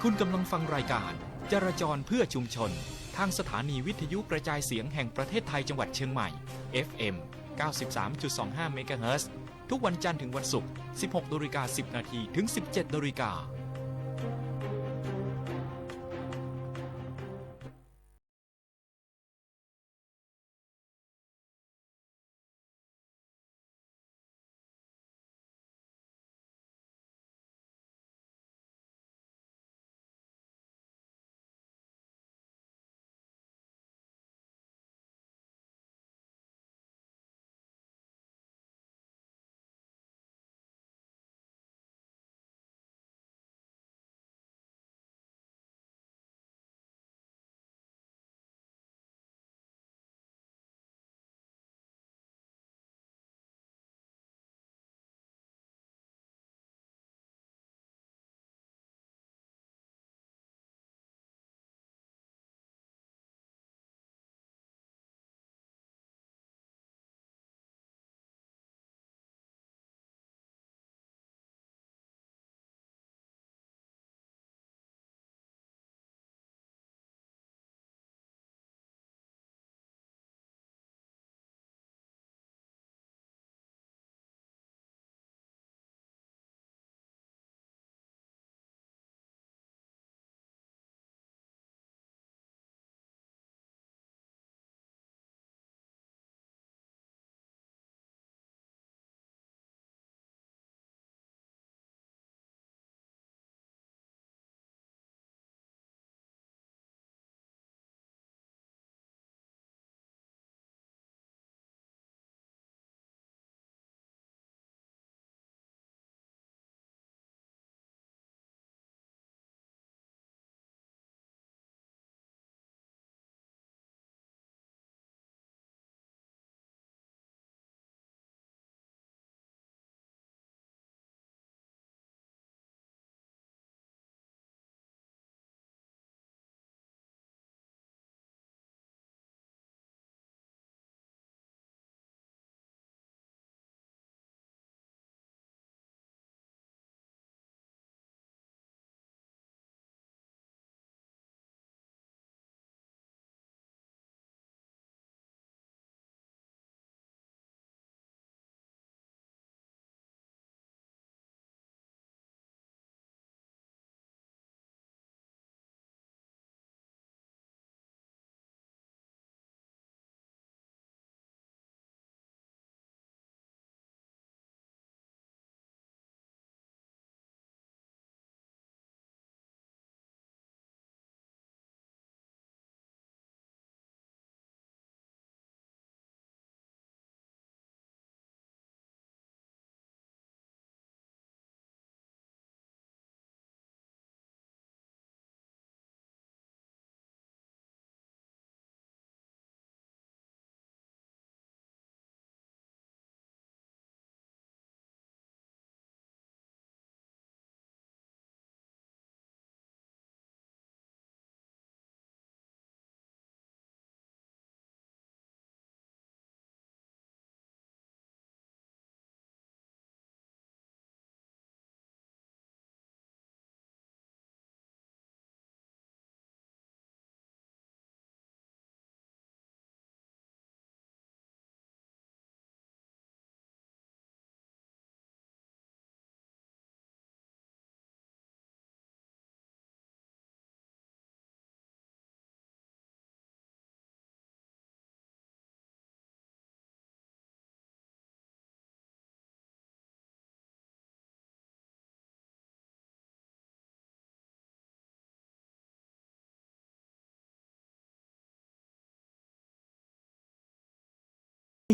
คุณกำลังฟังรายการจราจรเพื่อชุมชนทางสถานีวิทยุกระจายเสียงแห่งประเทศไทยจังหวัดเชียงใหม่ FM 93.25 เมกะเฮิรตซ์ทุกวันจันทร์ถึงวันศุกร์ 16:10 น.ถึง 17:00 น.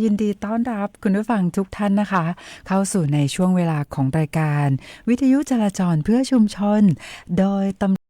ยินดีต้อนรับคุณผู้ฟังทุกท่านนะคะเข้าสู่ในช่วงเวลาของรายการวิทยุจราจรเพื่อชุมชนโดยตำ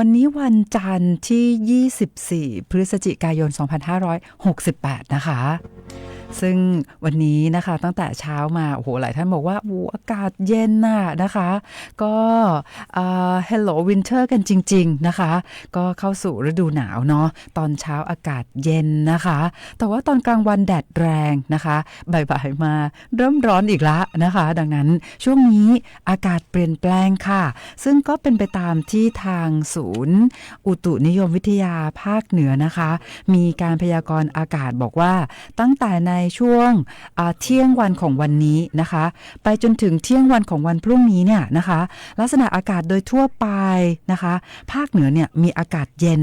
วันนี้วันจันทร์ที่ 24 พฤศจิกายน 2568 นะคะ ซึ่งวันนี้นะคะตั้งแต่เช้ามาโอ้โหหลายท่านบอกว่าอากาศเย็นน่ะนะคะก็Hello Winter กันจริงๆนะคะก็เข้าสู่ฤดูหนาวเนาะตอนเช้าอากาศเย็นนะคะแต่ว่าตอนกลางวันแดดแรงนะคะบ่ายๆมาเริ่มร้อนอีกแล้วนะคะดังนั้นช่วงนี้อากาศเปลี่ยนแปลงค่ะซึ่งก็เป็นไปตามที่ทางศูนย์อุตุนิยมวิทยาภาคเหนือนะคะมีการพยากรณ์อากาศบอกว่าตั้งแต่ในช่วงเที่ยงวันของวันนี้นะคะไปจนถึงเที่ยงวันของวันพรุ่งนี้เนี่ยนะคะลักษณะอากาศโดยทั่วไปนะคะภาคเหนือเนี่ยมีอากาศเย็น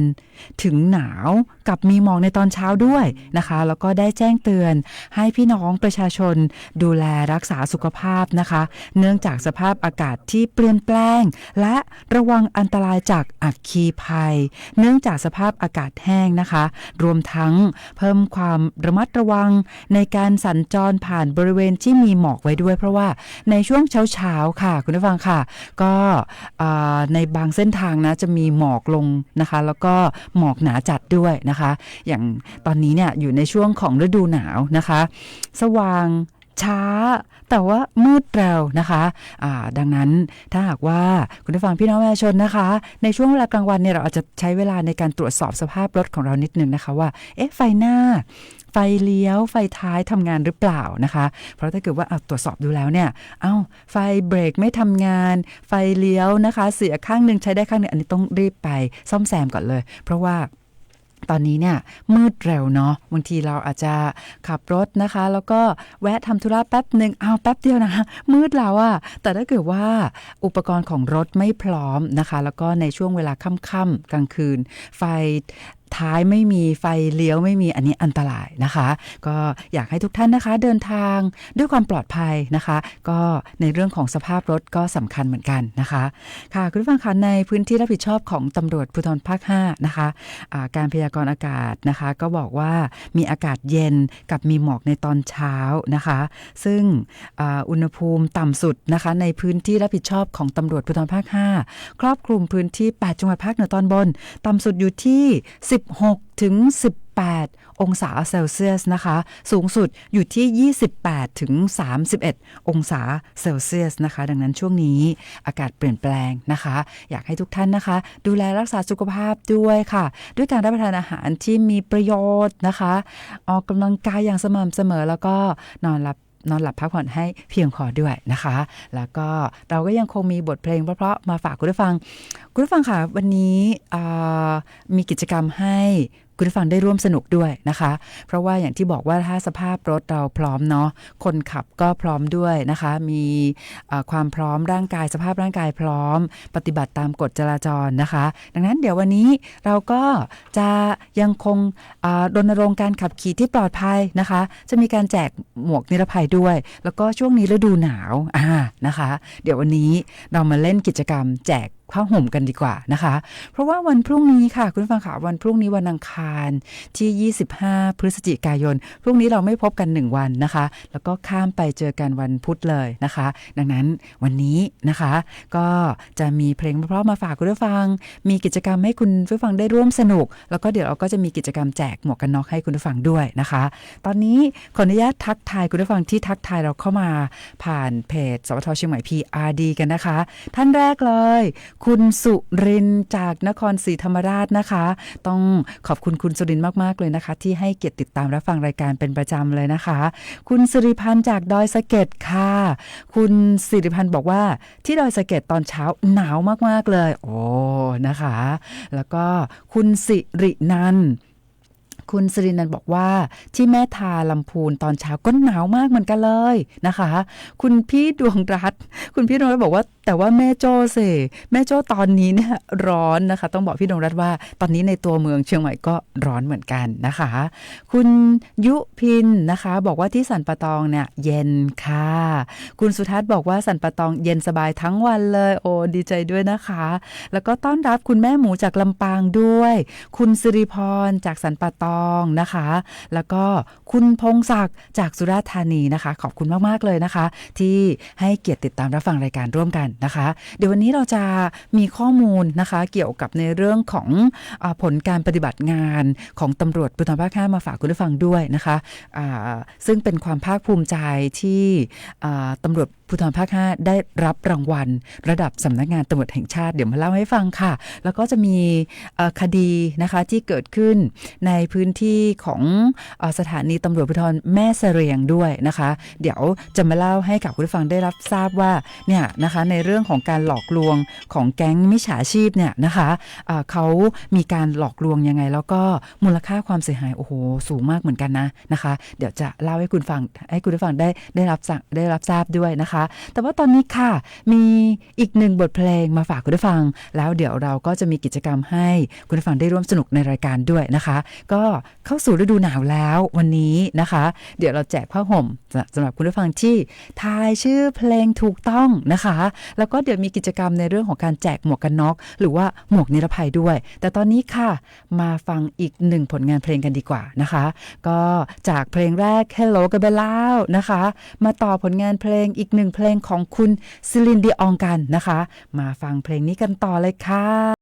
ถึงหนาวกับมีหมอกในตอนเช้าด้วยนะคะแล้วก็ได้แจ้งเตือนให้พี่น้องประชาชนดูแลรักษาสุขภาพนะคะเนื่องจากสภาพอากาศที่เปลี่ยนแปลงและระวังอันตรายจากอัคคีภัยเนื่องจากสภาพอากาศแห้งนะคะรวมทั้งเพิ่มความระมัดระวังในการสัญจรผ่านบริเวณที่มีหมอกไว้ด้วยเพราะว่าในช่วงเช้าๆค่ะคุณผู้ฟังค่ะก็ในบางเส้นทางนะจะมีหมอกลงนะคะแล้วก็หมอกหนาจัดด้วยนะคะอย่างตอนนี้เนี่ยอยู่ในช่วงของฤดูหนาวนะคะสว่างช้าแต่ว่ามืดเร็วนะคะดังนั้นถ้าหากว่าคุณผู้ฟังพี่น้องประชาชนนะคะในช่วงเวลากลางวันเนี่ยเราอาจจะใช้เวลาในการตรวจสอบสภาพรถของเรานิดนึงนะคะว่าไฟหน้าไฟเลี้ยวไฟท้ายทำงานหรือเปล่านะคะเพราะถ้าเกิดว่าตรวจสอบดูแล้วเนี่ยไฟเบรกไม่ทำงานไฟเลี้ยวนะคะเสียข้างหนึ่งใช้ได้ข้างหนึ่งอันนี้ต้องรีบไปซ่อมแซมก่อนเลยเพราะว่าตอนนี้เนี่ยมืดเร็วเนาะบางทีเราอาจจะขับรถนะคะแล้วก็แวะทำธุระแป๊บหนึ่งแป๊บเดียวนะมืดแล้วอะแต่ถ้าเกิดว่าอุปกรณ์ของรถไม่พร้อมนะคะแล้วก็ในช่วงเวลาค่ำๆกลางคืนไฟท้ายไม่มีไฟเลี้ยวไม่มีอันนี้อันตรายนะคะก็อยากให้ทุกท่านนะคะเดินทางด้วยความปลอดภัยนะคะก็ในเรื่องของสภาพรถก็สำคัญเหมือนกันนะคะค่ะคุณผู้ฟังคะในพื้นที่รับผิดชอบของตำรวจภูธรภาค5นะคะการพยากรณ์อากาศนะคะก็บอกว่ามีอากาศเย็นกับมีหมอกในตอนเช้านะคะซึ่งอุณหภูมิต่ำสุดนะคะในพื้นที่รับผิดชอบของตำรวจภูธรภาค5ครอบคลุมพื้นที่8จังหวัดภาคเหนือตอนบนต่ำสุดอยู่ที่16 ถึง 18 องศาเซลเซียสนะคะสูงสุดอยู่ที่28 ถึง 31 องศาเซลเซียสนะคะดังนั้นช่วงนี้อากาศเปลี่ยนแปลงนะคะอยากให้ทุกท่านนะคะดูแลรักษาสุขภาพด้วยค่ะด้วยการรับประทานอาหารที่มีประโยชน์นะคะออกกำลังกายอย่างสม่ำเสมอแล้วก็นอนหลับพักผ่อนให้เพียงพอด้วยนะคะแล้วก็เราก็ยังคงมีบทเพลงเพราะๆมาฝากคุณผู้ฟังค่ะวันนี้มีกิจกรรมให้คุณผู้ฟังได้ร่วมสนุกด้วยนะคะเพราะว่าอย่างที่บอกว่าถ้าสภาพรถเราพร้อมเนาะคนขับก็พร้อมด้วยนะคะมีความพร้อมร่างกายสภาพร่างกายพร้อมปฏิบัติตามกฎจราจรนะคะดังนั้นเดี๋ยววันนี้เราก็จะยังคงรณรงค์การขับขี่ที่ปลอดภัยนะคะจะมีการแจกหมวกนิรภัยด้วยแล้วก็ช่วงนี้ฤดูหนาวนะคะเดี๋ยววันนี้เรามาเล่นกิจกรรมแจกผ้าห่มกันดีกว่านะคะเพราะว่าวันพรุ่งนี้ค่ะคุณผู้ฟังค่ะวันพรุ่งนี้วันอังคารที่25พฤศจิกายนพรุ่งนี้เราไม่พบกัน1วันนะคะแล้วก็ข้ามไปเจอกันวันพุธเลยนะคะดังนั้นวันนี้นะคะก็จะมีเพลงเพราะๆมาฝากคุณผู้ฟังมีกิจกรรมให้คุณผู้ฟังได้ร่วมสนุกแล้วก็เดี๋ยวเราก็จะมีกิจกรรมแจกหมวกกันน็อกให้คุณผู้ฟังด้วยนะคะตอนนี้ขออนุญาตทักทายคุณผู้ฟังที่ทักทายเราเข้ามาผ่านเพจสวท.เชียงใหม่ PRD กันนะคะท่านแรกเลยคุณสุรินทร์จากนครศรีธรรมราชนะคะต้องขอบคุณคุณสุรินทร์มากๆเลยนะคะที่ให้เกียรติติดตามรับฟังรายการเป็นประจำเลยนะคะคุณสิริพันธ์จากดอยสะเก็ดค่ะคุณสิริพันธ์บอกว่าที่ดอยสะเก็ดตอนเช้าหนาวมากๆเลยโอ้นะคะแล้วก็คุณสิรินันท์คุณสิรินันท์บอกว่าที่แม่ทาลำพูนตอนเช้าก็หนาวมากเหมือนกันเลยนะคะคุณพี่ดวงรัตน์บอกว่าแต่ว่าแม่โจ้ตอนนี้เนี่ยร้อนนะคะต้องบอกพี่ดวงรัตน์ว่าตอนนี้ในตัวเมืองเชียงใหม่ก็ร้อนเหมือนกันนะคะคุณยุพินนะคะบอกว่าที่สันป่าตองเนี่ยเย็นค่ะคุณสุทัศน์บอกว่าสันป่าตองเย็นสบายทั้งวันเลยโอ้ดีใจด้วยนะคะแล้วก็ต้อนรับคุณแม่หมูจากลำปางด้วยคุณสิริพรจากสันป่าต องนะคะแล้วก็คุณพงศักดิ์จากสุราษฎร์ธานีนะคะขอบคุณมากๆเลยนะคะที่ให้เกียรติติดตามรับฟังรายการร่วมกันนะคะเดี๋ยววันนี้เราจะมีข้อมูลนะคะเกี่ยวกับในเรื่องของผลการปฏิบัติงานของตำรวจภูธรภาค 5มาฝากคุณผู้ฟังด้วยนะคะซึ่งเป็นความภาคภูมิใจที่ตำรวจภูธรภาค 5ได้รับรางวัลระดับสำนักงานตำรวจแห่งชาติเดี๋ยวมาเล่าให้ฟังค่ะแล้วก็จะมีคดีนะคะที่เกิดขึ้นในพื้นที่ของสถานีตำรวจภูธรแม่เสรียงด้วยนะคะเดี๋ยวจะมาเล่าให้กับคุณผู้ฟังได้รับทราบว่าเนี่ยนะคะในเรื่องของการหลอกลวงของแก๊งมิจฉาชีพเนี่ยนะคะเขามีการหลอกลวงยังไงแล้วก็มูลค่าความเสียหายโอ้โหสูงมากเหมือนกันนะคะเดี๋ยวจะเล่าให้คุณผู้ฟังได้รับทราบด้วยนะคะแต่ว่าตอนนี้ค่ะมีอีกหนึ่งบทเพลงมาฝากคุณผู้ฟังแล้วเดี๋ยวเราก็จะมีกิจกรรมให้คุณผู้ฟังได้ร่วมสนุกในรายการด้วยนะคะก็เข้าสู่ฤดูหนาวแล้ววันนี้นะคะเดี๋ยวเราแจกผ้าห่มสำหรับคุณผู้ฟังที่ทายชื่อเพลงถูกต้องนะคะแล้วก็เดี๋ยวมีกิจกรรมในเรื่องของการแจกหมวกกันน็อกหรือว่าหมวกนิรภัยด้วยแต่ตอนนี้ค่ะมาฟังอีกหนึ่งผลงานเพลงกันดีกว่านะคะก็จากเพลงแรก Hello กับเบลล่านะคะมาต่อผลงานเพลงอีกหนึ่งเพลงของคุณซิลินดิอองกันนะคะมาฟังเพลงนี้กันต่อเลยค่ะ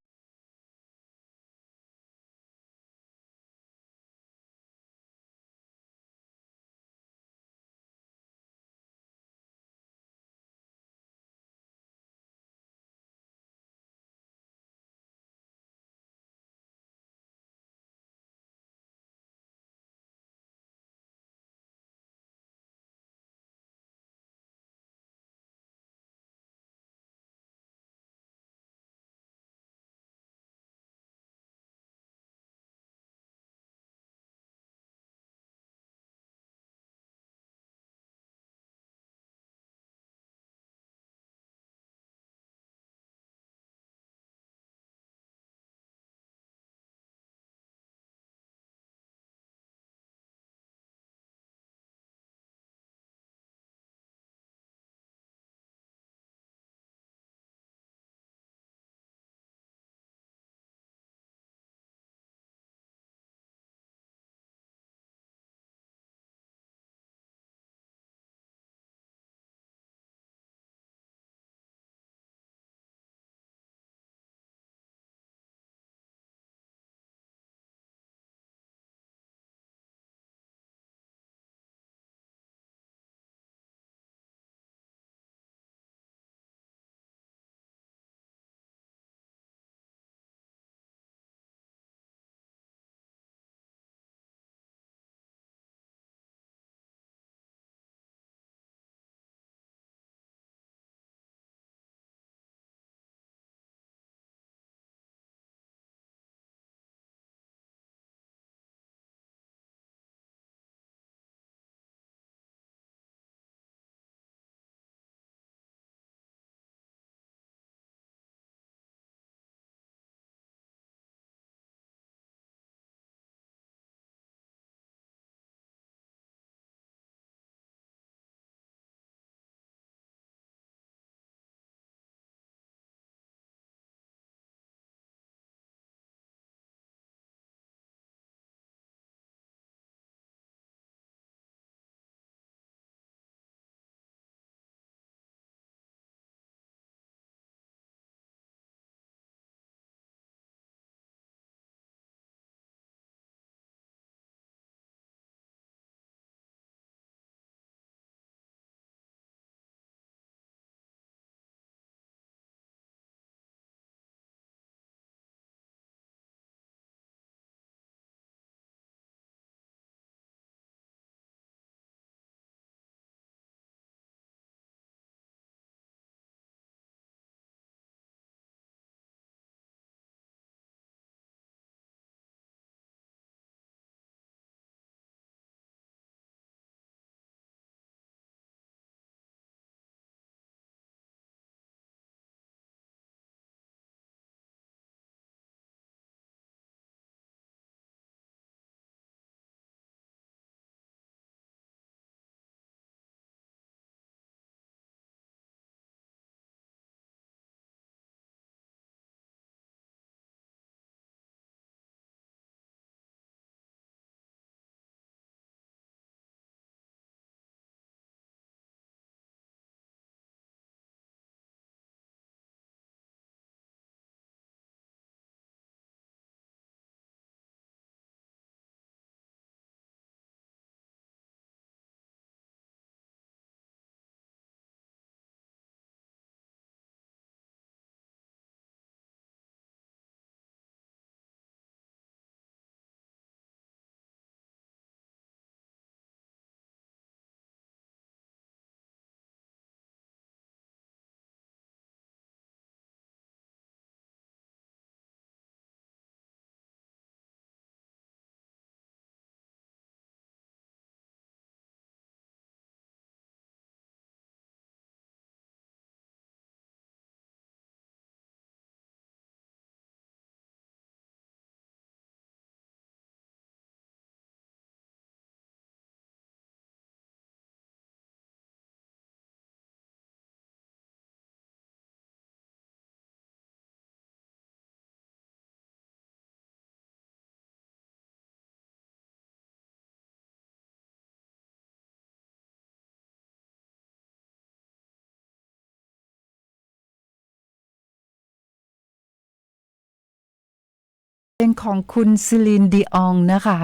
เป็นของคุณซิลินดิอองนะคะ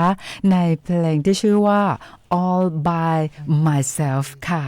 ในเพลงที่ชื่อว่า All by Myself ค่ะ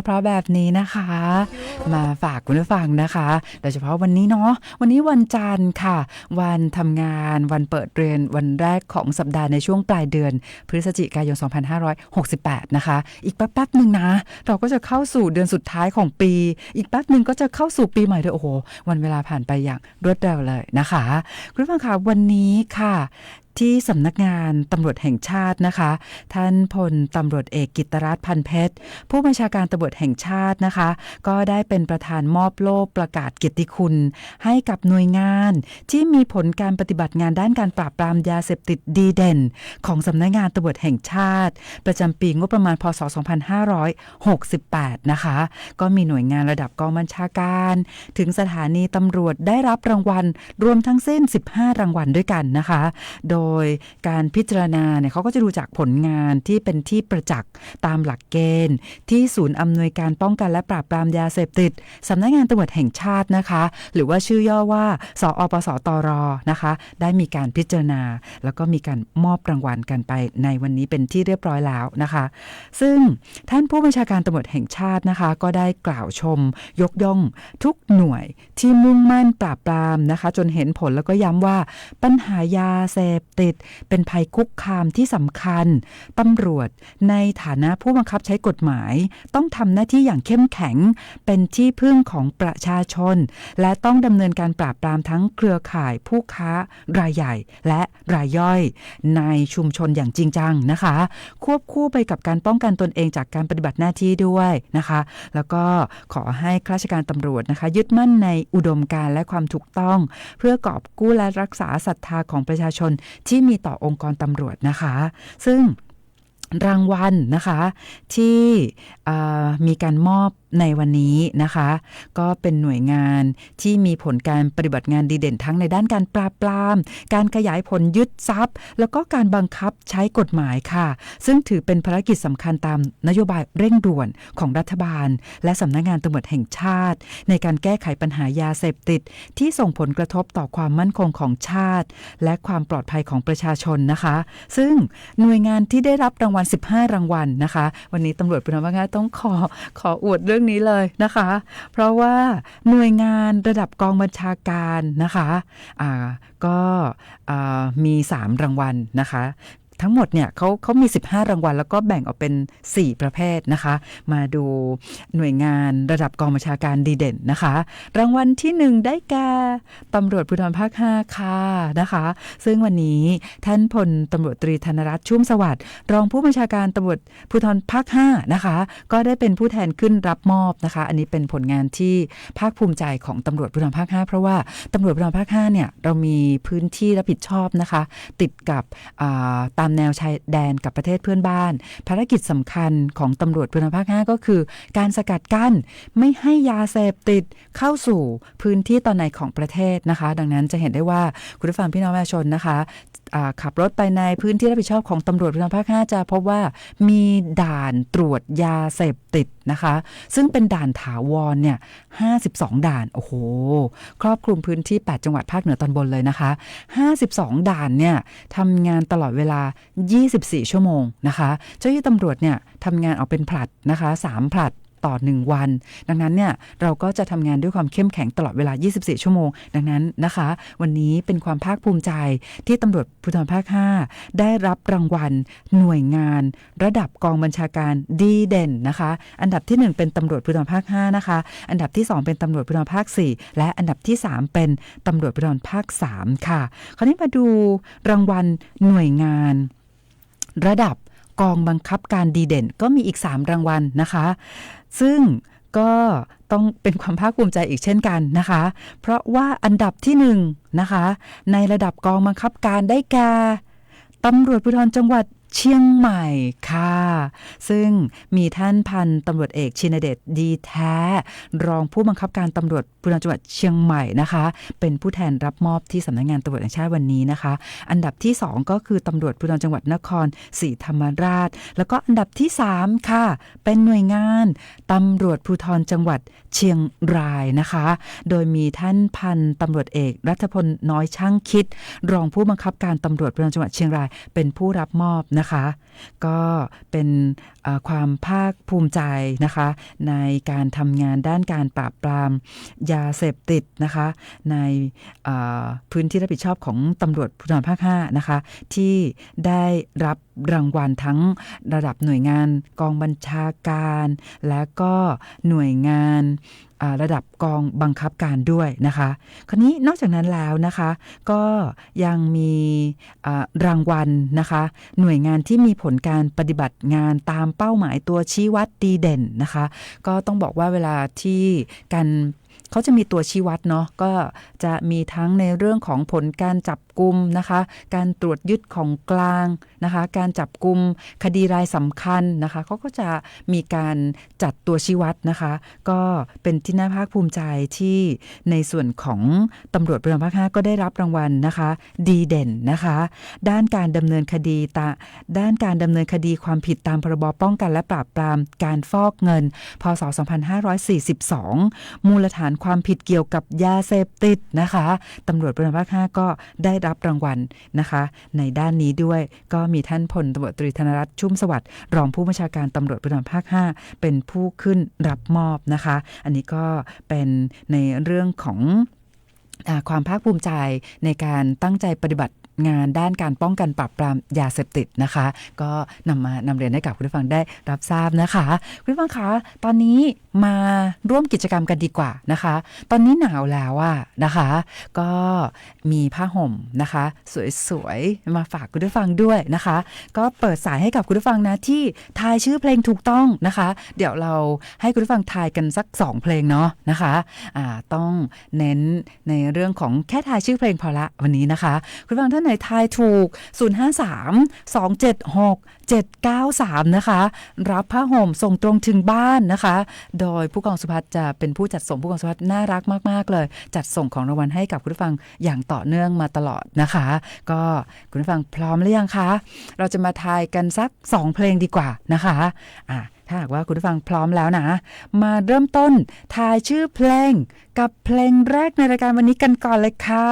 เพราะแบบนี้นะคะมาฝากคุณผู้ฟังนะคะโดยเฉพาะวันนี้เนาะวันนี้วันจันทร์ค่ะวันทำงานวันเปิดเรียนวันแรกของสัปดาห์ในช่วงปลายเดือนพฤศจิกายน2568นะคะอีกแป๊บๆนึงนะเราก็จะเข้าสู่เดือนสุดท้ายของปีอีกแป๊บนึงก็จะเข้าสู่ปีใหม่ด้วยโอ้โหวันเวลาผ่านไปอย่างรวดเร็วเลยนะคะคุณผู้ฟังคะวันนี้ค่ะที่สำนักงานตำรวจแห่งชาตินะคะท่านพลตำรวจเอกกิตติรัตน์พันเพชรผู้บัญชาการตำรวจแห่งชาตินะคะก็ได้เป็นประธานมอบโล่ประกาศเกียรติคุณให้กับหน่วยงานที่มีผลการปฏิบัติงานด้านการปราบปรามยาเสพติดดีเด่นของสำนักงานตำรวจแห่งชาติประจำปีงบประมาณพ.ศ. 2568นะคะก็มีหน่วยงานระดับกองบัญชาการถึงสถานีตำรวจได้รับรางวัลรวมทั้งสิ้น15รางวัลด้วยกันนะคะโดยการพิจารณาเนี่ยเขาก็จะดูจากผลงานที่เป็นที่ประจักษ์ตามหลักเกณฑ์ที่ศูนย์อำนวยการป้องกันและปราบปรามยาเสพติดสำนักงานตำรวจแห่งชาตินะคะหรือว่าชื่อย่อว่าสอปสตรนะคะได้มีการพิจารณาแล้วก็มีการมอบรางวัลกันไปในวันนี้เป็นที่เรียบร้อยแล้วนะคะซึ่งท่านผู้บัญชาการตำรวจแห่งชาตินะคะก็ได้กล่าวชมยกย่องทุกหน่วยที่มุ่งมั่นปราบปรามนะคะจนเห็นผลแล้วก็ย้ำว่าปัญหายาเสพติดเป็นภัยคุกคามที่สำคัญตำรวจในฐานะผู้บังคับใช้กฎหมายต้องทำหน้าที่อย่างเข้มแข็งเป็นที่พึ่งของประชาชนและต้องดำเนินการปราบปรามทั้งเครือข่ายผู้ค้ารายใหญ่และรายย่อยในชุมชนอย่างจริงจังนะคะควบคู่ไปกับการป้องกันตนเองจากการปฏิบัติหน้าที่ด้วยนะคะแล้วก็ขอให้ข้าราชการตำรวจนะคะยึดมั่นในอุดมการณ์และความถูกต้องเพื่อกอบกู้และรักษาศรัทธาของประชาชนที่มีต่อองค์กรตำรวจนะคะซึ่งรางวัลนะคะที่มีการมอบในวันนี้นะคะก็เป็นหน่วยงานที่มีผลการปฏิบัติงานดีเด่นทั้งในด้านการปราบปรามการขยายผลยึดทรัพย์แล้วก็การบังคับใช้กฎหมายค่ะซึ่งถือเป็นภารกิจสำคัญตามนโยบายเร่งด่วนของรัฐบาลและสำนักงานตำรวจแห่งชาติในการแก้ไขปัญหายาเสพติดที่ส่งผลกระทบต่อความมั่นคงของชาติและความปลอดภัยของประชาชนนะคะซึ่งหน่วยงานที่ได้รับรางวัล15รางวัลนะคะวันนี้ตำรวจภูธรภาค 5ต้องขออวดเรื่องนี้เลยนะคะเพราะว่าหน่วยงานระดับกองบัญชาการนะคะก็มี3รางวัลนะคะทั้งหมดเนี่ยเขามี15รางวัลแล้วก็แบ่งออกเป็น4ประเภทนะคะมาดูหน่วยงานระดับกองบัญชาการดีเด่นนะคะรางวัลที่1ได้แก่ตำรวจภูธรภาค 5ค่ะนะคะซึ่งวันนี้ท่านพลตำรวจตรีธนรัตน์ชุ่มสวัสดิ์รองผู้บัญชาการตำรวจภูธรภาค 5นะคะก็ได้เป็นผู้แทนขึ้นรับมอบนะคะอันนี้เป็นผลงานที่ภาคภูมิใจของตำรวจภูธรภาค 5เพราะว่าตำรวจภูธรภาค 5เนี่ยเรามีพื้นที่รับผิดชอบนะคะติดกับตามแนวชายแดนกับประเทศเพื่อนบ้านภารกิจสำคัญของตำรวจภูธรภาค 5ก็คือการสกัดกั้นไม่ให้ยาเสพติดเข้าสู่พื้นที่ตอนในของประเทศนะคะดังนั้นจะเห็นได้ว่าคุณผู้ฟังพี่น้องประชาชนนะคะขับรถไปในพื้นที่รับผิดชอบของตำรวจภูธรภาค 5จะพบว่ามีด่านตรวจยาเสพติดนะคะซึ่งเป็นด่านถาวรเนี่ย52ด่านโอ้โหครอบคลุมพื้นที่8จังหวัดภาคเหนือตอนบนเลยนะคะ52ด่านเนี่ยทำงานตลอดเวลา24ชั่วโมงนะคะเจ้าหน้าที่ตำรวจเนี่ยทำงานออกเป็นผลัดนะคะ3ผลัด ต่อ1วันดังนั้นเนี่ยเราก็จะทำงานด้วยความเข้มแข็งตลอดเวลา24ชั่วโมงดังนั้นนะคะวันนี้เป็นความภาคภูมิใจที่ตำรวจภูธรภาค5ได้รับรางวัลหน่วยงานระดับกองบัญชาการดีเด่นนะคะอันดับที่1เป็นตำรวจภูธรภาค5นะคะอันดับที่2เป็นตำรวจภูธรภาค4และอันดับที่3เป็นตำรวจภูธรภาค3ค่ะคราวนี้มาดูรางวัลหน่วยงานระดับกองบังคับการดีเด่นก็มีอีก3รางวัลนะคะซึ่งก็ต้องเป็นความภาคภูมิใจอีกเช่นกันนะคะเพราะว่าอันดับที่1นะคะในระดับกองบังคับการได้แก่ตำรวจภูธรจังหวัดเชียงใหม่ค่ะซึ่งมีท่านพันตำรวจเอกชินเดชดีแท้รองผู้บังคับการตำรวจภูธรจังหวัดเชียงใหม่นะคะเป็นผู้แทนรับมอบที่สำนักงานตำรวจแห่งชาติวันนี้นะคะอันดับที่2ก็คือตำรวจภูธรจังหวัดนครศรีธรรมราชแล้วก็อันดับที่3ค่ะเป็นหน่วยงานตำรวจภูธรจังหวัดเชียงรายนะคะโดยมีท่านพันตำรวจเอกรัฐพลน้อยช่างคิดรองผู้บังคับการตำรวจภูธรจังหวัดเชียงรายเป็นผู้รับมอบนะคะก็เป็นความภาคภูมิใจนะคะในการทำงานด้านการปราบปรามยาเสพติดนะคะในพื้นที่รับผิดชอบของตำรวจภูธรภาค5นะคะที่ได้รับรางวัลทั้งระดับหน่วยงานกองบัญชาการและก็หน่วยงานระดับกองบังคับการด้วยนะคะคราวนี้นอกจากนั้นแล้วนะคะก็ยังมีรางวัลนะคะหน่วยงานที่มีผลการปฏิบัติงานตามเป้าหมายตัวชี้วัดดีเด่นนะคะก็ต้องบอกว่าเวลาที่การเขาจะมีตัวชี้วัดเนาะก็จะมีทั้งในเรื่องของผลการจับกุมนะคะการตรวจยึดของกลางนะคะการจับกุมคดีรายสำคัญนะคะเขาก็จะมีการจัดตัวชี้วัดนะคะก็เป็นที่น่าภาคภูมิใจที่ในส่วนของตำรวจภูธรภาค5ก็ได้รับรางวัลนะคะดีเด่นนะคะด้านการดำเนินคดีความผิดตามพรบป้องกันและปราบปรามการฟอกเงินพ.ศ. 2542มูลฐานความผิดเกี่ยวกับยาเสพติดนะคะตำรวจภูธรภาค5ก็ได้รับรางวัลนะคะในด้านนี้ด้วยก็มีท่านพลตำรวจตรีธนรัตน์ชุ่มสวัสดิ์รองผู้บัญชาการตำรวจภูธรภาค5เป็นผู้ขึ้นรับมอบนะคะอันนี้ก็เป็นในเรื่องของความภาคภูมิใจในการตั้งใจปฏิบัติงานด้านการป้องกันปราบปรามยาเสพติดนะคะก็นำเรียนให้กับคุณผู้ฟังได้รับทราบนะคะคุณผู้ฟังคะตอนนี้มาร่วมกิจกรรมกันดีกว่านะคะตอนนี้หนาวแล้วอะนะคะก็มีผ้าห่มนะคะสวยๆมาฝากคุณผู้ฟังด้วยนะคะก็เปิดสายให้กับคุณผู้ฟังนะที่ทายชื่อเพลงถูกต้องนะคะเดี๋ยวเราให้คุณผู้ฟังทายกันสัก2เพลงเนาะนะคะต้องเน้นในเรื่องของแค่ทายชื่อเพลงพอละวันนี้นะคะคุณผู้ฟังท่านไหนทายถูก053-276-793นะคะรับผ้าห่มส่งตรงถึงบ้านนะคะโดยผู้กองสุภัทรจะเป็นผู้จัดส่งผู้กองสุภัทรน่ารักมากๆเลยจัดส่งของรางวัลให้กับคุณผู้ฟังอย่างต่อเนื่องมาตลอดนะคะก็คุณผู้ฟังพร้อมหรือยังคะเราจะมาทายกันสัก2เพลงดีกว่านะคะถ้าหากว่าคุณผู้ฟังพร้อมแล้วนะมาเริ่มต้นทายชื่อเพลงกับเพลงแรกในรายการวันนี้กันก่อนเลยค่ะ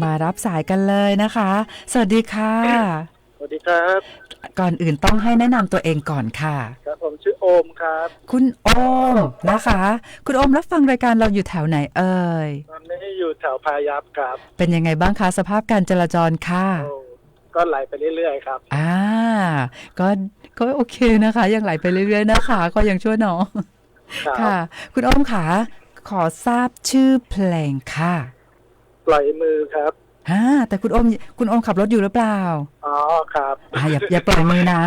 มารับสายกันเลยนะคะสวัสดีค่ะ สวัสดีครับ ก่อนอื่นต้องให้แนะนำตัวเองก่อนค่ะ ครับผมชื่อโอมครับ คุณโอมนะคะ คุณโอมรับฟังรายการเราอยู่แถวไหนเอ่ย ตอนนี้อยู่แถวพายัพครับ เป็นยังไงบ้างคะสภาพการจราจรค่ะ โอ้ก็ไหลไปเรื่อยๆครับ ก็ก็โอเคนะคะ ยังไหลไปเรื่อยๆนะคะ ก็ยังชั่วหนอ ครับ ค่ะ คุณโอมค่ะขอทราบชื่อเพลงค่ะ ปล่อยมือครับ แต่คุณโอมขับรถอยู่หรือเปล่า อ๋อครับ อย่าปล่อยมือนะ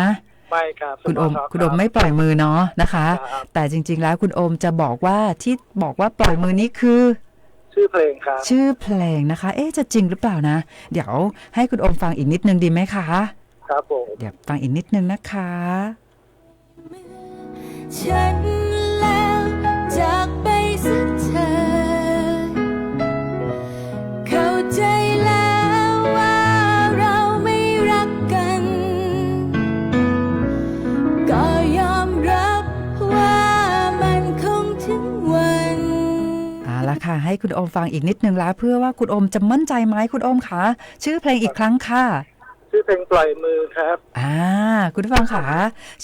ไม่ครับ คุณโอม รับ คุณโอมไม่ปล่อยมือเนาะนะคะ ครับ แต่จริงๆแล้วคุณโอมจะบอกว่าที่บอกว่าปล่อยมือนี้คือ ชื่อเพลงครับ ชื่อเพลงนะคะ จะจริงหรือเปล่านะ เดี๋ยวให้คุณโอมฟังอีกนิดนึงดีไหมคะ ครับผม เดี๋ยวฟังอีกนิดนึงนะคะ ฉันแล้วจากไปสักเธอ เข้าใจแล้วว่าเราไม่รักกัน ก็ยอมรับว่ามันคงถึงวัน เอาละค่ะให้คุณโอมฟังอีกนิดนึงแล้วเพื่อว่าคุณโอมจะมั่นใจไหมคุณโอมคะชื่อเพลงอีกครั้งค่ะ ชื่อเพลงปล่อยมือครับ คุณผู้ฟังค่ะ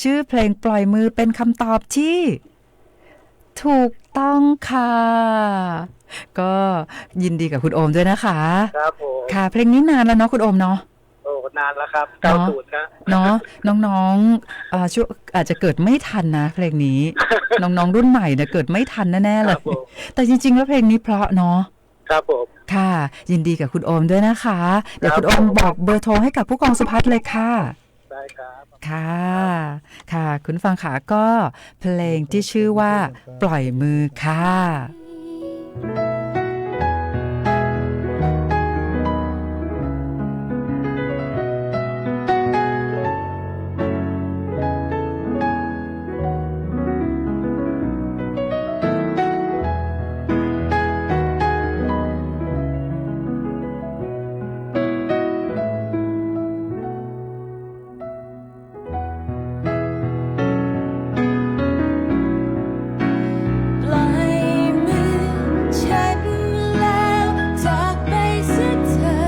ชื่อเพลงปล่อยมือเป็นคำตอบที่ ถูกต้องค่ะ ก็ยินดีกับคุณโอมด้วยนะคะ ครับผม ค่ะ เพลงนี้นานแล้วเนาะคุณโอมเนาะ โอ้นานแล้วครับ เนาะ 90ครับ เนาะน้องๆช่วงอาจจะเกิดไม่ทันนะเพลงนี้ น้องๆรุ่นใหม่เนี่ยเกิดไม่ทันแน่ๆเล ครั ย บผม แต่จริงๆแล้วเพลงนี้เพราะเนาะ ครับผม ค่ะ ยินดีกับคุณโอมด้วยนะคะ เดี๋ยว ครับ คุณโอมบอกเบอร์โทรให้กับผู้กองสุพัฒน์เลยค่ะ ได้ครับ ค่ะ ค่ะ คุณฟังขาก็เพลงที่ชื่อว่าปล่อยมือค่ะ ปล่อยมือฉันแล้วจากไปเสียเธอ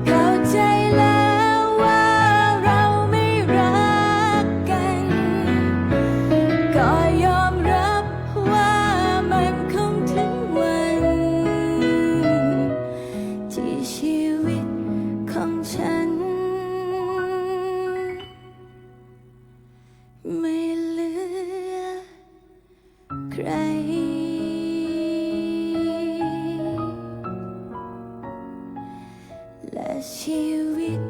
เข้าใจแล้วว่าเราไม่รักกัน ก็ยอมรับว่ามันคงถึงวัน ที่ชีวิตของฉัน ไม่เหลือใคร และชีวิต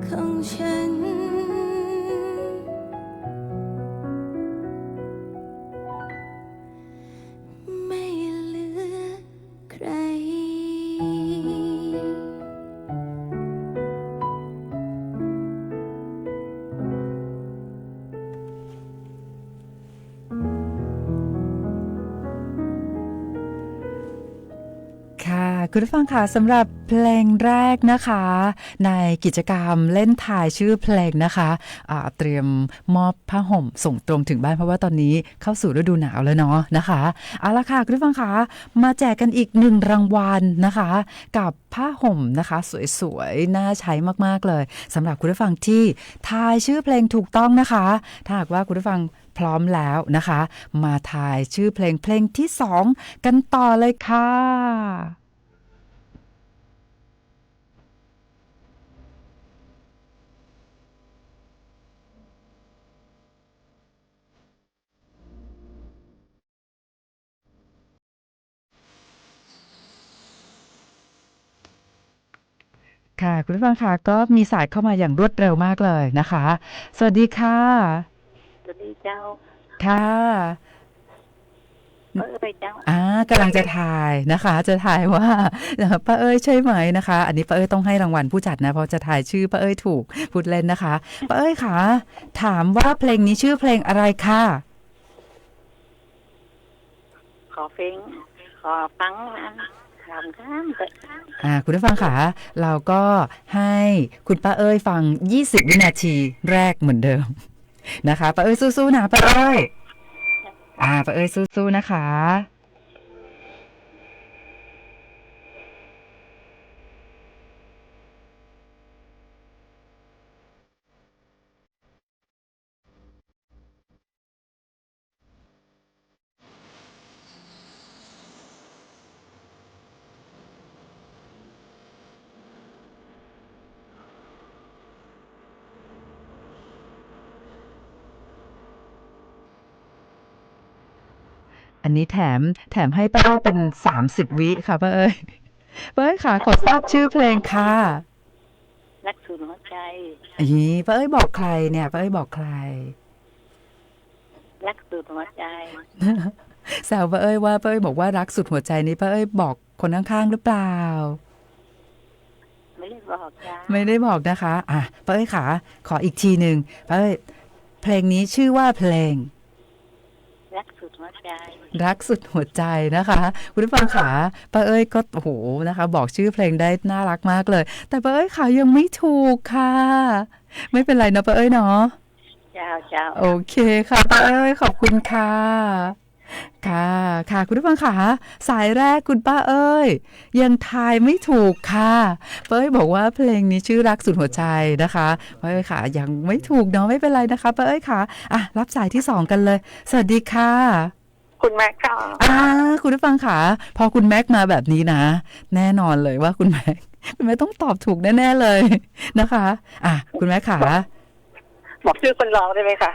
ของฉัน ไม่เหลือใคร ค่ะคุณผู้ฟังค่ะสำหรับเพลงแรกนะคะ ในกิจกรรมเล่นทายชื่อเพลงนะคะเตรียมมอบผ้าห่มส่งตรงถึงบ้านเพราะว่าตอนนี้เข้าสู่ฤดูหนาวแล้วเนาะนะคะเอาละค่ะคุณผู้ฟังค่ะมาแจกกันอีก1รางวัลนะคะ กับผ้าห่มนะคะสวยๆน่าใช้มากๆเลยสำหรับคุณผู้ฟังที่ทายชื่อเพลงถูกต้องนะคะถ้าหากว่าคุณผู้ฟังพร้อมแล้วนะคะ มาทายชื่อเพลงที่2กันต่อเลยค่ะ ค่ะคุณผู้ฟังค่ะก็มีสายเข้ามาอย่างรวดเร็วมากเลยนะคะ สวัสดีค่ะ สวัสดีเจ้า ค่ะ ไปเจ้า กำลังจะทายนะคะ จะทายว่าป้าเอ้ยใช่ไหมนะคะ อันนี้ป้าเอ้ยต้องให้รางวัลผู้จัดนะเพราะจะทายชื่อป้าเอ้ยถูกพูดเล่นนะคะป้าเอ้ยค่ะถามว่าเพลงนี้ชื่อเพลงอะไรค่ะ ขอเพลงขอฟังอันถามข้ามเถอะ คุณผู้ฟังค่ะเราก็ให้คุณป้าเอ้ยฟัง20 วินาทีแรกเหมือนเดิมนะคะป้าเอ้ยสู้ๆนะป้าเอ้ยป้าเอ้ยสู้ๆนะคะ อันนี้แถมให้ป้าเอ้ยเป็น30 วิค่ะป้าเอ้ยป้าเอ้ยค่ะขอทราบชื่อเพลงค่ะ รักสุดหัวใจ อันนี้ป้าเอ้ยบอกใครเนี่ยป้าเอ้ยบอกใคร รักสุดหัวใจ แซวป้าเอ้ยว่าป้าเอ้ยบอกว่ารักสุดหัวใจนี้ป้าเอ้ยบอกคนข้างๆหรือเปล่า ไม่ได้บอกจ้า ไม่ได้บอกนะคะอ่ะป้าเอ้ยค่ะขออีกทีหนึ่งป้าเอ้ยเพลงนี้ชื่อว่าเพลง รักสุดหัวใจ รักสุดหัวใจนะคะคุณผู้ฟังขาป้าเอ้ยก็โอ้โหนะคะ บอกชื่อเพลงได้น่ารักมากเลย แต่ป้าเอ้ยขายังไม่ถูกค่ะ ไม่เป็นไรนะป้าเอ้ยเนาะ เจ้าเจ้า โอเคค่ะป้าเอ้ยขอบคุณค่ะค่ะค่ะคุณผู้ฟังขาสายแรกคุณป้าเอ้ยยังทายไม่ถูกค่ะป้าเอ้ยบอกว่าเพลงนี้ชื่อรักสุดหัวใจนะคะป้าเอ้ยขายังไม่ถูกเนาะไม่เป็นไรนะคะป้าเอ้ยขาอ่ะรับสายที่2กันเลยสวัสดีค่ะ คุณแม่ค่ะ คุณผู้ฟังค่ะพอคุณแม็กมาแบบนี้นะ แน่นอนเลยว่าคุณแม็กต้องตอบถูกแน่ๆเลยนะคะคุณแม็กค่ะ บอกชื่อคนร้องได้ไหมคะ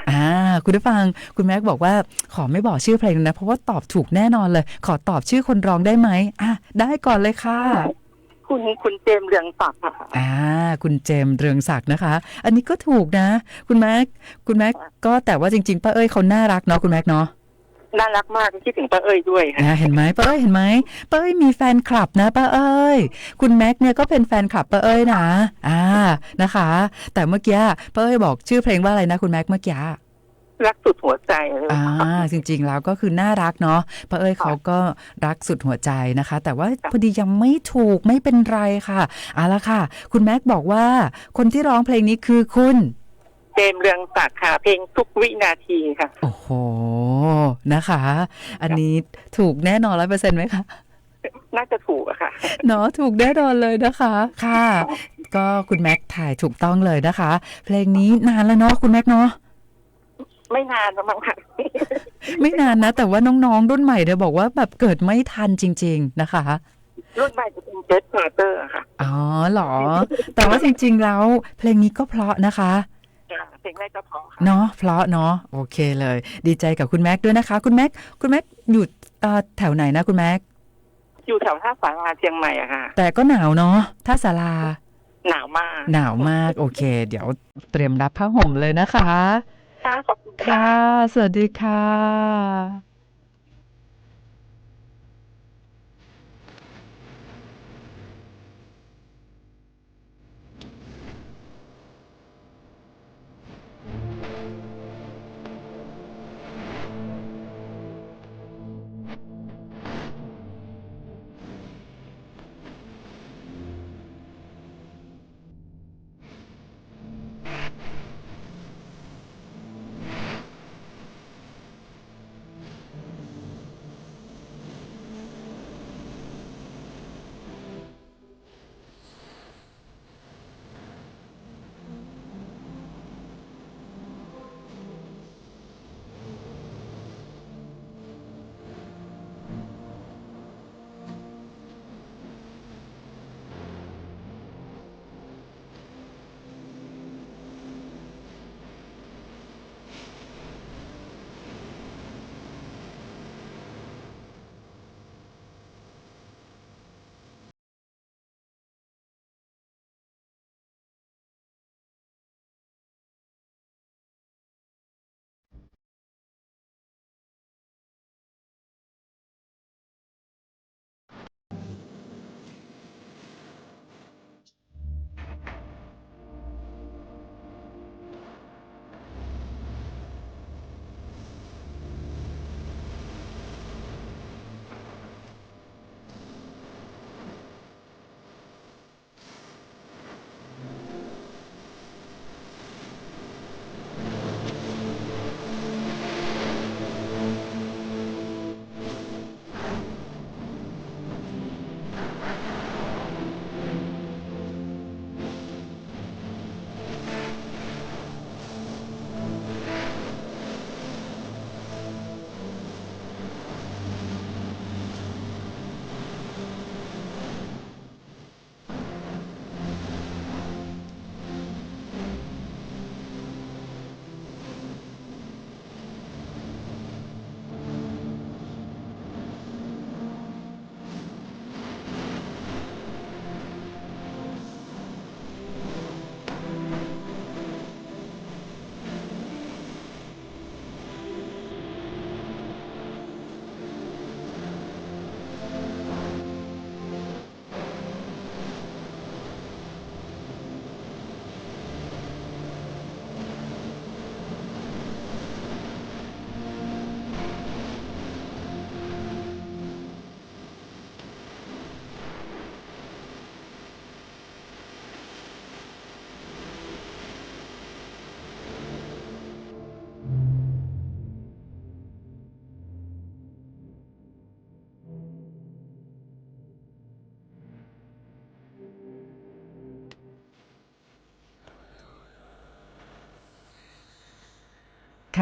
คุณผู้ฟังคุณแม็กบอกว่าขอไม่บอกชื่อเพลงนะเพราะว่าตอบถูกแน่นอนเลยขอตอบชื่อคนร้องได้ไหมได้ก่อนเลยค่ะ คุณเจมส์เรืองศักดิ์ค่ะ คุณเจมส์เรืองศักดิ์นะคะ อันนี้ก็ถูกนะ คุณแม็กก็แต่ว่าจริงๆป้าเอ้ยเขาน่ารักเนาะคุณแม็กเนาะ น่ารักมากคิดถึงป้าเอ้ยด้วยค่ะ เห็นไหมป้าเอ้ยเห็นไหมป้าเอ้ยมีแฟนคลับนะป้าเอ้ยคุณแม็กเนี่ยก็เป็นแฟนคลับป้าเอ้ยนะนะคะ แต่เมื่อกี้ป้าเอ้ยบอกชื่อเพลงว่าอะไรนะคุณแม็กเมื่อกี้รักสุดหัวใจจริงๆแล้วก็คือน่ารักเนาะป้าเอ้ยเขาก็รักสุดหัวใจนะคะ แต่ว่าพอดียังไม่ถูกไม่เป็นไรค่ะเอาละค่ะคุณแม็กบอกว่าคนที่ร้องเพลงนี้คือคุณเจมส์เรืองศักดิ์ค่ะเพลงทุกวินาทีค่ะโอ้โหนะคะอันนี้ถูกแน่นอน 100% ไหมคะน่าจะถูกอะค่ะเนาะถูกแน่นอนเลยนะคะค่ะก็คุณแม็กถ่ายถูกต้องเลยนะคะเพลงนี้นานแล้วเนาะคุณแม็กเนาะไม่นานแล้วมั้งค่ะไม่นานนะแต่ว่าน้องๆรุ่นใหม่เนี่ยบอกว่าแบบเกิดไม่ทันจริงๆนะคะรุ่นใหม่จะเป็นเจสพาร์เตอร์ค่ะเหรอแต่ว่าจริงๆแล้วเพลงนี้ก็เพราะนะคะเพลงแรกก็เพราะเนาะเพราะเนาะโอเคเลยดีใจกับคุณแม็กด้วยนะคะคุณแม็กอยู่แถวไหนนะคุณแม็กอยู่แถวท่าสาราเชียงใหม่อะค่ะแต่ก็หนาวเนาะท่าสาราหนาวมากโอเคเดี๋ยวเตรียมรับผ้าห่มเลยนะคะค่ะขอบคุณค่ะสวัสดีค่ะ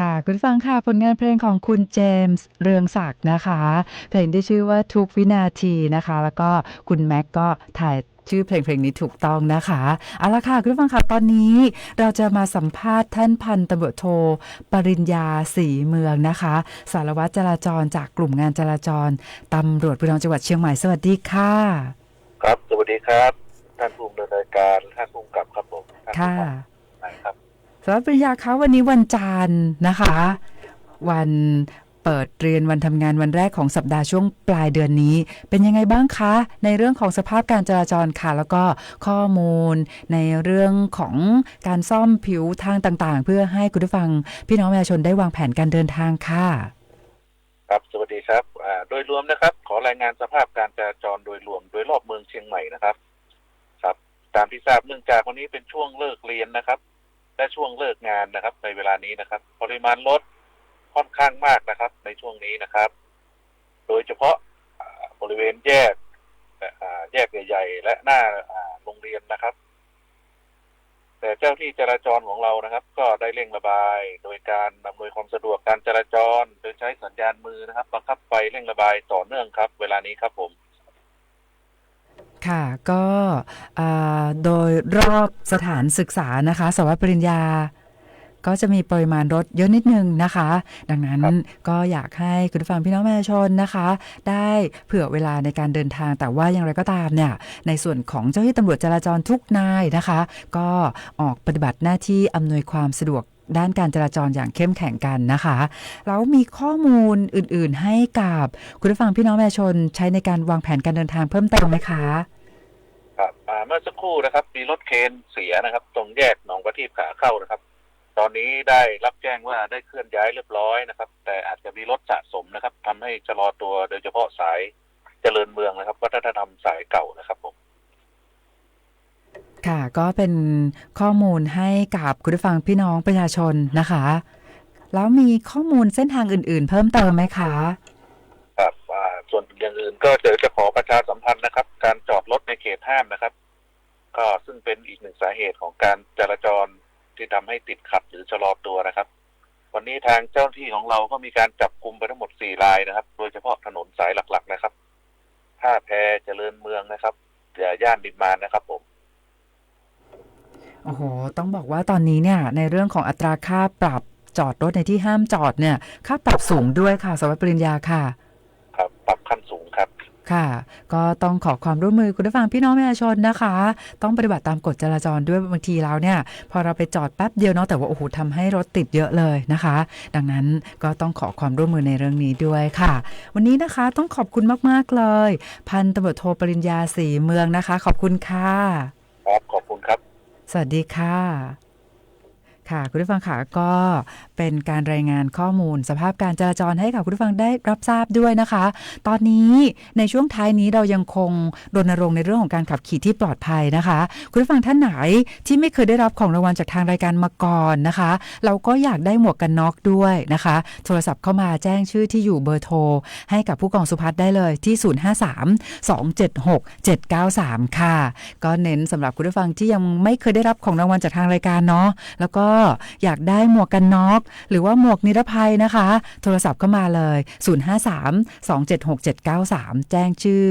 ค่ะคุณผู้ฟังค่ะผลงานเพลงของคุณเจมส์เรืองศักดิ์นะคะเพลงที่ชื่อว่าทุกวินาทีนะคะแล้วก็คุณแม็กก็ถ่ายชื่อเพลงนี้ถูกต้องนะคะเอาละค่ะคุณผู้ฟังค่ะตอนนี้เราจะมาสัมภาษณ์ท่านพันตำรวจโทปริญญาศรีเมืองนะคะสารวัตรจราจรจากกลุ่มงานจราจรตำรวจภูธรจังหวัดเชียงใหม่สวัสดีค่ะครับสวัสดีครับท่านผู้ดำเนินรายการท่านผู้กำกับครับผมค่ะครับสารวัตรปริญญาคะวันนี้วันจันทร์นะคะวันเปิดเรียนวันทำงานวันแรกของสัปดาห์ช่วงปลายเดือนนี้เป็นยังไงบ้างคะในเรื่องของสภาพการจราจรค่ะแล้วก็ข้อมูลในเรื่องของการซ่อมผิวทางต่างๆเพื่อให้คุณผู้ฟังพี่น้องประชาชนได้วางแผนการเดินทางค่ะครับสวัสดีครับโดยรวมนะครับขอรายงานสภาพการจราจรโดยรวมโดยรอบเมืองเชียงใหม่นะครับครับตามที่ทราบเนื่องจากวันนี้เป็นช่วงเลิกเรียนนะครับและช่วงเลิกงานนะครับในเวลานี้นะครับปริมาณรถค่อนข้างมากนะครับในช่วงนี้นะครับโดยเฉพาะบริเวณแยกใหญ่ๆและหน้าโรงเรียนนะครับแต่เจ้าที่จราจรของเรานะครับก็ได้เร่งระบายโดยการอำนวยความสะดวกการจราจรโดยใช้สัญญาณมือนะครับบังคับไฟเร่งระบายต่อเนื่องครับเวลานี้ครับผมค่ะก็โดยรอบสถานศึกษานะคะสารวัตรปริญญาก็จะมีปริมาณรถเยอะนิดนึงนะคะดังนั้นก็อยากให้คุณผู้ฟังพี่น้องประชาชนนะคะได้เผื่อเวลาในการเดินทางแต่ว่าอย่างไรก็ตามเนี่ยในส่วนของเจ้าหน้าที่ตำรวจจราจรทุกนายนะคะก็ออกปฏิบัติหน้าที่อำนวยความสะดวกด้านการจราจรอย่างเข้มแข็งกันนะคะแล้วมีข้อมูลอื่นๆให้กับคุณผู้ฟังพี่น้องประชาชนใช้ในการวางแผนการเดินทางเพิ่มเติมไหมคะครับเมื่อสักครู่นะครับมีรถเคนเสียนะครับตรงแยกหนองประทีปขาเข้านะครับตอนนี้ได้รับแจ้งว่าได้เคลื่อนย้ายเรียบร้อยนะครับแต่อาจจะมีรถสะสมนะครับทำให้ชะลอตัวโดยเฉพาะสายเจริญเมืองนะครับวัฒนธรรมสายเก่านะครับผมค่ะก็เป็นข้อมูลให้กับคุณผู้ฟังพี่น้องประชาชนนะคะแล้วมีข้อมูลเส้นทางอื่นๆเพิ่มเติมไหมคะครับส่วนอย่างอื่นก็จะขอประชาสัมพันธ์นะครับการจอดรถในเขตห้ามนะครับก็ซึ่งเป็นอีกหนึ่งสาเหตุของการจราจรที่ทำให้ติดขัดหรือชะลอตัวนะครับวันนี้ทางเจ้าหน้าที่ของเราก็มีการจับกุมไปทั้งหมด4รายนะครับโดยเฉพาะถนนสายหลักๆนะครับท่าแพเจริญเมืองนะครับย่านดินมานนะครับผมโอ้โหต้องบอกว่าตอนนี้เนี่ยในเรื่องของอัตราค่าปรับจอดรถในที่ห้ามจอดเนี่ยค่าปรับสูงด้วยค่ะสารวัตรปริญญาค่ะครับปรับขั้นสูงครับค่ะก็ต้องขอความร่วมมือคุณผู้ฟังพี่น้องประชาชนนะคะต้องปฏิบัติตามกฎจราจรด้วยบางทีแล้วเนี่ยพอเราไปจอดแป๊บเดียวเนาะแต่ว่าโอ้โหทำให้รถติดเยอะเลยนะคะดังนั้นก็ต้องขอความร่วมมือในเรื่องนี้ด้วยค่ะวันนี้นะคะต้องขอบคุณมากๆเลยพันตำรวจโทปริญญาศรีเมืองนะคะขอบคุณค่ะครับขอบคุณครับสวัสดีค่ะค่ะคุณผู้ฟังค่ะก็เป็นการรายงานข้อมูลสภาพการจราจรให้กับคุณผู้ฟังได้รับทราบด้วยนะคะตอนนี้ในช่วงท้ายนี้เรายังคงรณรงค์ในเรื่องของการขับขี่ที่ปลอดภัยนะคะคุณผู้ฟังท่านไหนที่ไม่เคยได้รับของรางวัลจากทางรายการมาก่อนนะคะเราก็อยากได้หมวกกันน็อกด้วยนะคะโทรศัพท์เข้ามาแจ้งชื่อที่อยู่เบอร์โทรให้กับผู้กองสุภัทรได้เลยที่053-276-793ค่ะก็เน้นสำหรับคุณผู้ฟังที่ยังไม่เคยได้รับของรางวัลจากทางรายการเนาะแล้วก็อยากได้หมวกกันน็อกหรือว่าหมวกนิรภัยนะคะโทรศัพท์เข้ามาเลย053-276-793แจ้งชื่อ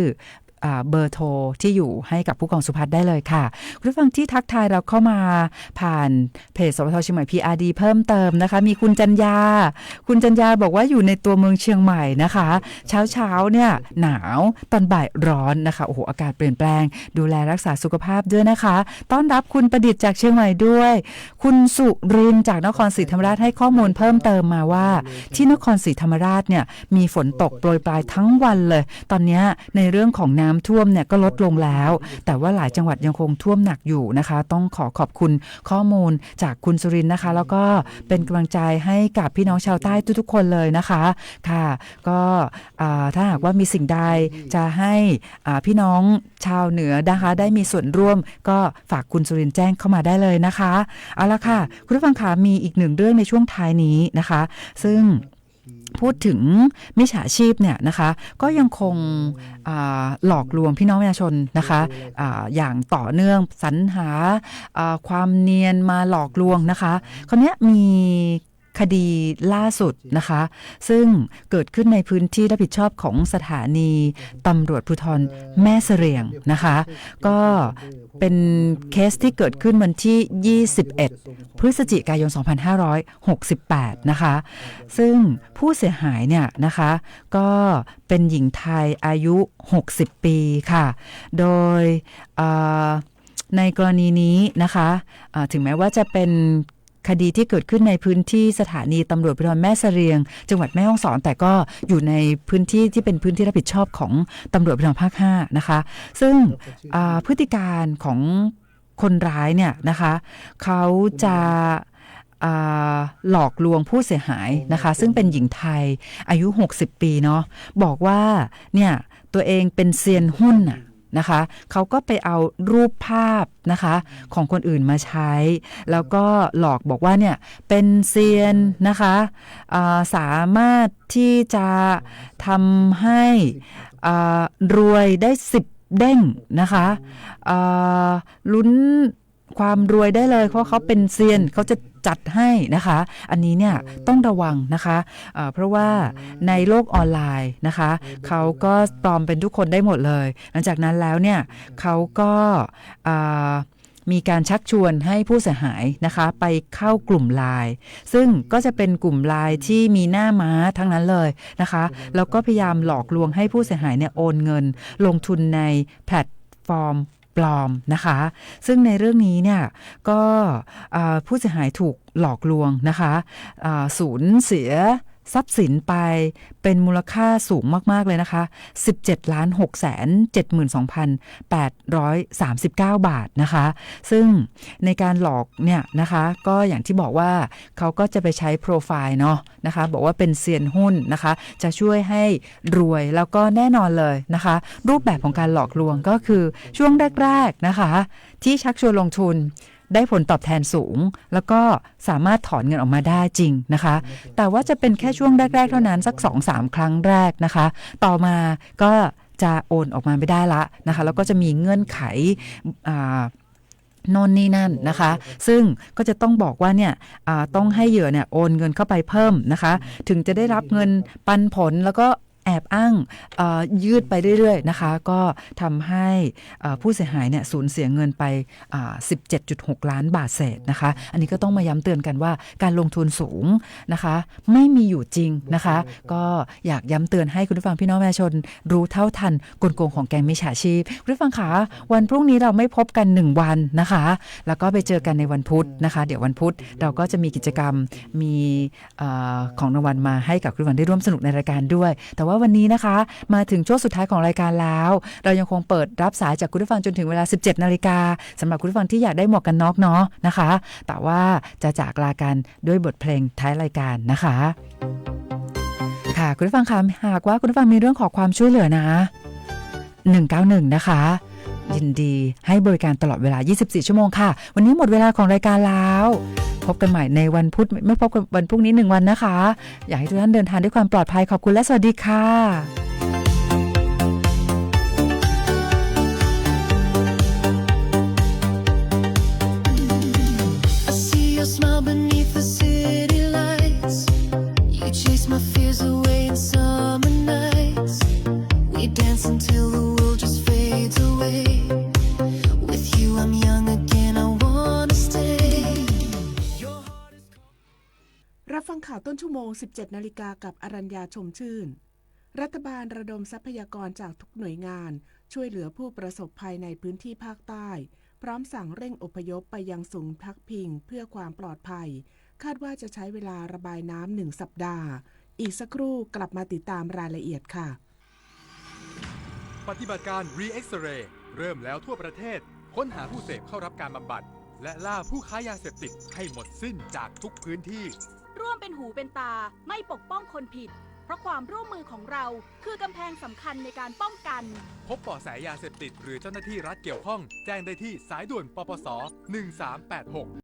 เบอร์โทรที่อยู่ให้กับผู้กองสุภัทรได้เลยค่ะคุณผู้ฟังที่ทักทายเราเข้ามาผ่านเพจสวทเชียงใหม่ PRD เพิ่มเติมนะคะมีคุณจัญญาบอกว่าอยู่ในตัวเมืองเชียงใหม่นะคะเช้าเนี่ยหนาวตอนบ่ายร้อนนะคะโอ้โหอากาศเปลี่ยนแปลงดูแลรักษาสุขภาพด้วยนะคะต้อนรับคุณประดิษฐ์จากเชียงใหม่ด้วยคุณสุรินทร์จากนครศรีธรรมราชให้ข้อมูลเพิ่มเติมมาว่าที่นครศรีธรรมราชเนี่ยมีฝนตกโปรยปลายทั้งวันเลยตอนนี้ในเรื่องของน้ำท่วมเนี่ยก็ลดลงแล้วแต่ว่าหลายจังหวัดยังคงท่วมหนักอยู่นะคะต้องขอบคุณข้อมูลจากคุณสุรินทร์นะคะแล้วก็เป็นกำลังใจให้กับพี่น้องชาวใต้ทุกๆคนเลยนะคะค่ะก็ถ้าหากว่ามีสิ่งใดจะให้พี่น้องชาวเหนือนะคะได้มีส่วนร่วมก็ฝากคุณสุรินทร์แจ้งเข้ามาได้เลยนะคะเอาละค่ะคุณผู้ฟังคะมีอีกหนึ่งเรื่องในช่วงท้ายนี้นะคะซึ่งพูดถึงมิจฉาชีพเนี่ยนะคะก็ยังคงหลอกลวงพี่น้องประชาชนนะคะอย่างต่อเนื่องสรรหาความเนียนมาหลอกลวงนะคะคนนี้มีค คดีล่าสุดนะคะซึ่งเกิดขึ้นในพื้นที่รับผิดชอบของสถานีตำรวจภูธรแม่เสรียงนะคะก็เป็นเคสที่เกิดขึ้นวันที่21พฤศจิกายน2568นะคะซึ่งผู้เสียหายเนี่ยนะคะก็เป็นหญิงไทยอายุ60ปีค่ะโดยในกรณีนี้นะคะถึงแม้ว่าจะเป็นคดีที่เกิดขึ้นในพื้นที่สถานีตำรวจภูธรแม่เสรียงจังหวัดแม่ฮ่องสอนแต่ก็อยู่ในพื้นที่ที่เป็นพื้นที่รับผิดชอบของตำรวจภูธรภาค5นะคะซึ่งพฤติการของคนร้ายเนี่ยนะคะเขาจะหลอกลวงผู้เสียหายนะคะซึ่งเป็นหญิงไทยอายุ60ปีเนาะบอกว่าเนี่ยตัวเองเป็นเซียนหุ้นนะคะเขาก็ไปเอารูปภาพนะคะของคนอื่นมาใช้แล้วก็หลอกบอกว่าเนี่ยเป็นเซียนนะคะสามารถที่จะทำให้รวยได้10เด้งนะคะลุ้นความรวยได้เลยเพราะเขาเป็นเซียนเขาจะจัดให้นะคะอันนี้เนี่ยต้องระวังนะคะเพราะว่าในโลกออนไลน์นะคะเขาก็ปลอมเป็นทุกคนได้หมดเลยหลังจากนั้นแล้วเนี่ยเขาก็มีการชักชวนให้ผู้เสียหายนะคะไปเข้ากลุ่มไลน์ซึ่งก็จะเป็นกลุ่มไลน์ที่มีหน้าม้าทั้งนั้นเลยนะคะแล้วก็พยายามหลอกลวงให้ผู้เสียหายเนี่ยโอนเงินลงทุนในแพลตฟอร์มปลอมนะคะซึ่งในเรื่องนี้เนี่ยก็ผู้เสียหายถูกหลอกลวงนะคะสูญเสียทรัพย์สินไปเป็นมูลค่าสูงมากๆเลยนะคะ17,672,839 บาทนะคะซึ่งในการหลอกเนี่ยนะคะก็อย่างที่บอกว่าเขาก็จะไปใช้โปรไฟล์เนาะนะคะบอกว่าเป็นเซียนหุ้นนะคะจะช่วยให้รวยแล้วก็แน่นอนเลยนะคะรูปแบบของการหลอกลวงก็คือช่วงแรกๆนะคะที่ชักชวนลงทุนได้ผลตอบแทนสูงแล้วก็สามารถถอนเงินออกมาได้จริงนะคะแต่ว่าจะเป็นแค่ช่วงแรกๆเท่านั้นสัก 2-3 ครั้งแรกนะคะต่อมาก็จะโอนออกมาไม่ได้ละนะคะแล้วก็จะมีเงื่อนไขโน่นนี่นั่นนะคะซึ่งก็จะต้องบอกว่าเนี่ยต้องให้เหยื่อเนี่ยโอนเงินเข้าไปเพิ่มนะคะถึงจะได้รับเงินปันผลแล้วก็แอบอ้างยืดไปเรื่อยๆนะคะก็ทำให้ผู้เสียหายเนี่ยสูญเสียเงินไป17.6 ล้านบาทเศษนะคะอันนี้ก็ต้องมาย้ำเตือนกันว่าการลงทุนสูงนะคะไม่มีอยู่จริงนะคะก็อยากย้ำเตือนให้คุณผู้ฟังพี่น้องประชาชนรู้เท่าทันกลโกงของแก๊งมิจฉาชีพคุณผู้ฟังคะวันพรุ่งนี้เราไม่พบกัน1วันนะคะแล้วก็ไปเจอกันในวันพุธนะคะเดี๋ยววันพุธเราก็จะมีกิจกรรมมีของรางวัลมาให้กับคุณผู้ฟังได้ร่วมสนุกในรายการด้วยแต่ว่าวันนี้นะคะมาถึงช่วงสุดท้ายของรายการแล้วเรายังคงเปิดรับสายจากคุณผู้ฟังจนถึงเวลา 17 นาฬิกาสำหรับคุณผู้ฟังที่อยากได้หมวกกันน็อกเนาะนะคะแต่ว่าจะจากลากันด้วยบทเพลงท้ายรายการนะคะค่ะคุณผู้ฟังคะหากว่าคุณผู้ฟังมีเรื่องขอความช่วยเหลือนะ191นะคะยินดีให้บริการตลอดเวลา24ชั่วโมงค่ะวันนี้หมดเวลาของรายการแล้วพบกันใหม่ในวันพุธไม่พบกันวันพรุ่งนี้1วันนะคะอยากให้ทุกท่านเดินทางด้วยความปลอดภัยขอบคุณและสวัสดีค่ะ I see your smile beneath the city lights. You chase my fears away in summer nights. We dance until the world just fades away. With you I'm young again, I wanna stay. รับฟังข่าวต้นชั่วโมง 17 นาฬิกากับอรัญญาชมชื่นรัฐบาลระดมทรัพยากรจากทุกหน่วยงานช่วยเหลือผู้ประสบภัยในพื้นที่ภาคใต้พร้อมสั่งเร่งอพยพไปยังศูนย์พักพิงเพื่อความปลอดภัยคาดว่าจะใช้เวลาระบายน้ำ1 สัปดาห์อีกสักครู่กลับมาติดตามรายละเอียดค่ะปฏิบัติการ Re-X-Ray เริ่มแล้วทั่วประเทศค้นหาผู้เสพเข้ารับการบำบัดและล่าผู้ค้ายาเสพติดให้หมดสิ้นจากทุกพื้นที่ร่วมเป็นหูเป็นตาไม่ปกป้องคนผิดเพราะความร่วมมือของเราคือกำแพงสำคัญในการป้องกันพบเบาะแสยาเสพติดหรือเจ้าหน้าที่รัฐเกี่ยวข้องแจ้งได้ที่สายด่วนปปส. 1386